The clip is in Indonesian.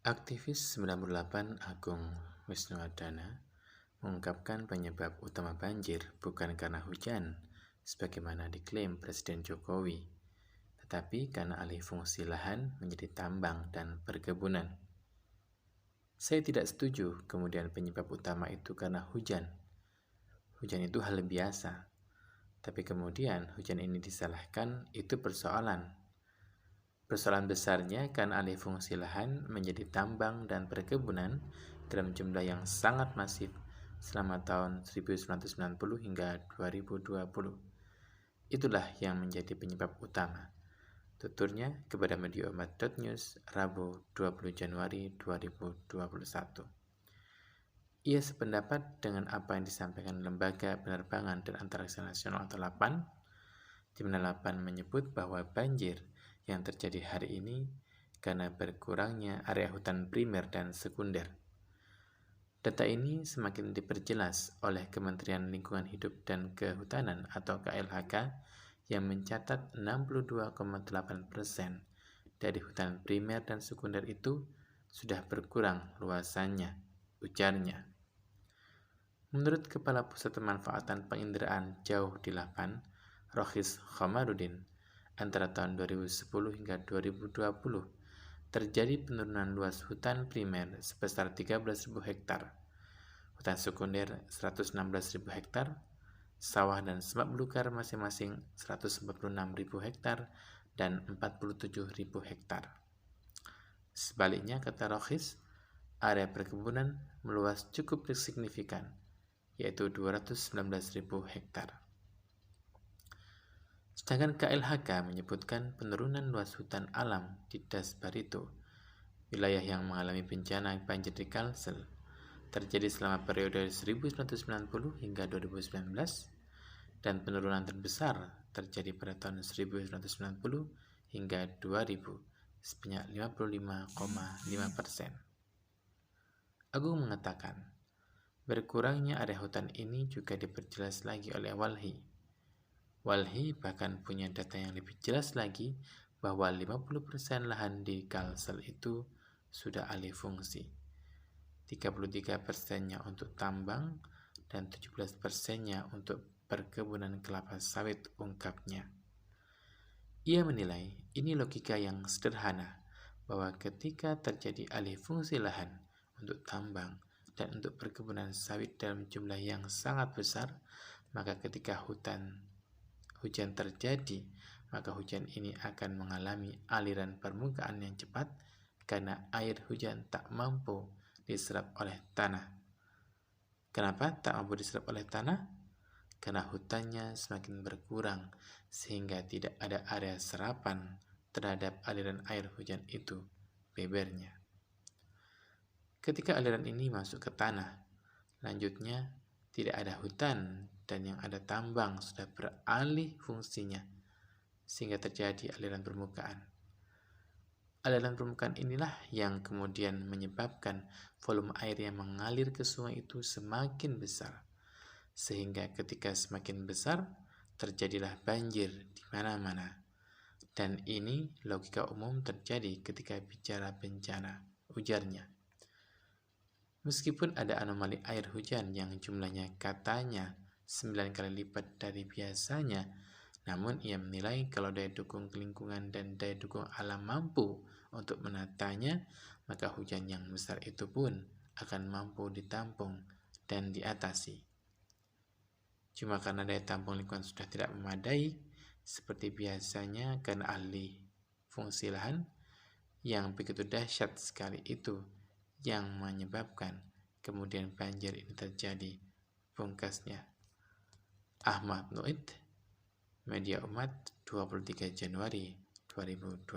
Aktivis 98 Agung Wisnuwardana mengungkapkan penyebab utama banjir bukan karena hujan, sebagaimana diklaim Presiden Jokowi, tetapi karena alih fungsi lahan menjadi tambang dan perkebunan. Saya tidak setuju kemudian penyebab utama itu karena hujan. Hujan itu hal biasa, tapi kemudian hujan ini disalahkan, itu persoalan. Persoalan besarnya karena alih fungsi lahan menjadi tambang dan perkebunan dalam jumlah yang sangat masif selama tahun 1990 hingga 2020. Itulah yang menjadi penyebab utama, tuturnya kepada Mediaumat.news Rabu 20 Januari 2021. Ia sependapat dengan apa yang disampaikan Lembaga Penerbangan dan Antariksa Nasional atau LAPAN, di mana LAPAN menyebut bahwa banjir yang terjadi hari ini karena berkurangnya area hutan primer dan sekunder. Data ini semakin diperjelas oleh Kementerian Lingkungan Hidup dan Kehutanan atau KLHK yang mencatat 62,8% dari hutan primer dan sekunder itu sudah berkurang luasannya, ujarnya. Menurut Kepala Pusat Pemanfaatan Penginderaan Jauh di LAPAN, Rohis Khomarudin, antara tahun 2010 hingga 2020, terjadi penurunan luas hutan primer sebesar 13.000 hektar, hutan sekunder 116.000 hektar, sawah dan semak belukar masing-masing 146.000 hektar dan 47.000 hektar. Sebaliknya, kata Rohis, area perkebunan meluas cukup signifikan, yaitu 219.000 hektar. Sedangkan KLHK menyebutkan penurunan luas hutan alam di Das Barito, wilayah yang mengalami bencana banjir di Kalsel, terjadi selama periode 1990 hingga 2019, dan penurunan terbesar terjadi pada tahun 1990 hingga 2000 sebanyak 55,5%. Agung mengatakan, berkurangnya area hutan ini juga diperjelas lagi oleh Walhi. Walhi bahkan punya data yang lebih jelas lagi bahwa 50% lahan di Kalsel itu sudah alih fungsi. 33%-nya untuk tambang dan 17%-nya untuk perkebunan kelapa sawit, ungkapnya. Ia menilai ini logika yang sederhana bahwa ketika terjadi alih fungsi lahan untuk tambang dan untuk perkebunan sawit dalam jumlah yang sangat besar, maka ketika hujan terjadi, maka hujan ini akan mengalami aliran permukaan yang cepat karena air hujan tak mampu diserap oleh tanah. Kenapa tak mampu diserap oleh tanah? Karena hutannya semakin berkurang sehingga tidak ada area serapan terhadap aliran air hujan itu, bebernya. Ketika aliran ini masuk ke tanah, lanjutnya tidak ada hutan dan yang ada tambang sudah beralih fungsinya sehingga terjadi aliran permukaan. Aliran permukaan inilah yang kemudian menyebabkan volume air yang mengalir ke sungai itu semakin besar, sehingga ketika semakin besar terjadilah banjir di mana-mana. Dan ini logika umum terjadi ketika bicara bencana, ujarnya. Meskipun ada anomali air hujan yang jumlahnya katanya 9 kali lipat dari biasanya, namun ia menilai kalau daya dukung lingkungan dan daya dukung alam mampu untuk menatanya, maka hujan yang besar itu pun akan mampu ditampung dan diatasi. Cuma karena daya tampung lingkungan sudah tidak memadai, seperti biasanya karena alih fungsi lahan yang begitu dahsyat sekali itu yang menyebabkan kemudian banjir ini terjadi, pungkasnya. Ahmad Nuid, Media Umat, 23 Januari 2020.